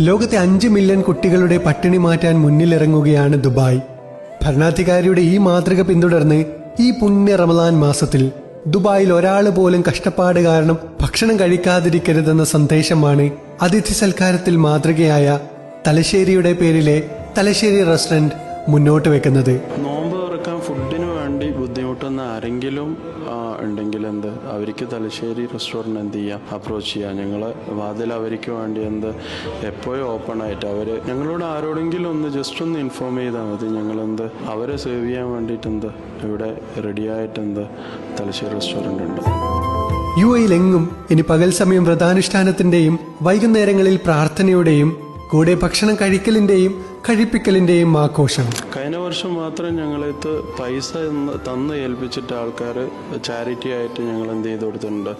ലോകത്തെ 5 മില്യൺ കുട്ടികളുടെ പട്ടിണി മാറ്റാൻ മുന്നിലിറങ്ങുകയാണ് ദുബായ്. ഭരണാധികാരിയുടെ ഈ മാതൃക പിന്തുടർന്ന് ഈ പുണ്യ റമദാൻ മാസത്തിൽ ദുബായിൽ ഒരാൾ പോലും കഷ്ടപ്പാട് കാരണം ഭക്ഷണം കഴിക്കാതിരിക്കരുതെന്ന സന്ദേശമാണ് അതിഥി സൽക്കാരത്തിൽ മാതൃകയായ തലശ്ശേരിയുടെ പേരിലെ തലശ്ശേരി റെസ്റ്റോറന്റ് മുന്നോട്ട് വെക്കുന്നത്. നോമ്പ് തുറക്കാൻ ഫുഡിന് വേണ്ടി ബുദ്ധിമുട്ടുന്ന ആരെങ്കിലും ഉണ്ടെങ്കിൽ അവർക്ക് തലശ്ശേരി റെസ്റ്റോറൻറ്റ് എന്ത് ചെയ്യാം, അപ്രോച്ച് ചെയ്യാം. ഞങ്ങൾ വാതിൽ അവർക്ക് വേണ്ടി എപ്പോഴും ഓപ്പൺ ആയിട്ട് ഞങ്ങളോട് ആരോടെങ്കിലും ജസ്റ്റ് ഒന്ന് ഇൻഫോം ചെയ്താൽ മതി. ഞങ്ങൾ അവരെ സേവ് ചെയ്യാൻ വേണ്ടിയിട്ട് ഇവിടെ റെഡിയായിട്ട് തലശ്ശേരി റെസ്റ്റോറൻറ്റ് ഉണ്ട്. UAE-ലെങ്ങും ഇനി പകൽ സമയം വ്രതാനുഷ്ഠാനത്തിന്റെയും വൈകുന്നേരങ്ങളിൽ പ്രാർത്ഥനയുടെയും കൂടെ ഭക്ഷണം കഴിക്കലിന്റെയും കഴിപ്പിക്കലിന്റെയും ആഘോഷം. കഴിഞ്ഞ വർഷം മാത്രം ഞങ്ങളിത് പൈസ തന്ന് ഏൽപ്പിച്ചിട്ട് ആൾക്കാർ ചാരിറ്റി ആയിട്ട് ഞങ്ങൾ ചെയ്ത് കൊടുത്തിട്ടുണ്ട്.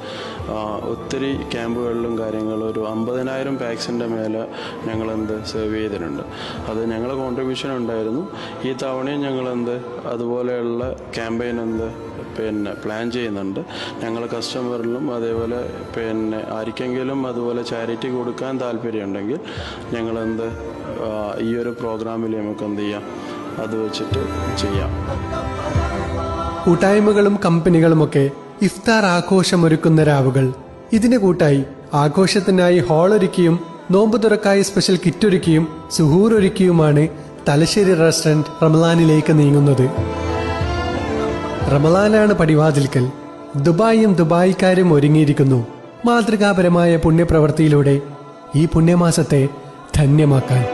ഒത്തിരി ക്യാമ്പുകളിലും കാര്യങ്ങളും ഒരു 50,000 പാക്സിൻ്റെ മേലെ ഞങ്ങൾ സേവ് ചെയ്തിട്ടുണ്ട്. അത് ഞങ്ങളെ കോൺട്രിബ്യൂഷൻ ഉണ്ടായിരുന്നു. ഈ തവണയും ഞങ്ങൾ അതുപോലെയുള്ള ക്യാമ്പയിൻ പ്ലാൻ ചെയ്യുന്നുണ്ട്. ഞങ്ങൾ കസ്റ്റമറിലും അതേപോലെ ആർക്കെങ്കിലും അതുപോലെ ചാരിറ്റി കൊടുക്കാൻ താല്പര്യമുണ്ടെങ്കിൽ ഞങ്ങൾ ഈ ഒരു പ്രോഗ്രാമിൽ നമുക്ക് ചെയ്യാം, അത് വെച്ചിട്ട് ചെയ്യാം. കൂട്ടായ്മകളും കമ്പനികളുമൊക്കെ ഇഫ്താർ ആഘോഷമൊരുക്കുന്ന രാവുകൾ. ഇതിന് കൂട്ടായി ആഘോഷത്തിനായി ഹാളൊരുക്കിയും നോമ്പ് തുറക്കായി സ്പെഷ്യൽ കിറ്റൊരുക്കിയും സുഹൂർ ഒരുക്കിയുമാണ് തലശ്ശേരി റെസ്റ്റോറന്റ് റമദാനിലേക്ക് നീങ്ങുന്നത്. റമദാനാണ് പടിവാതിൽക്കൽ. ദുബായും ദുബായിക്കാരും ഒരുങ്ങിയിരിക്കുന്നു മാതൃകാപരമായ പുണ്യപ്രവൃത്തിയിലൂടെ ഈ പുണ്യമാസത്തെ ധന്യമാക്കാൻ.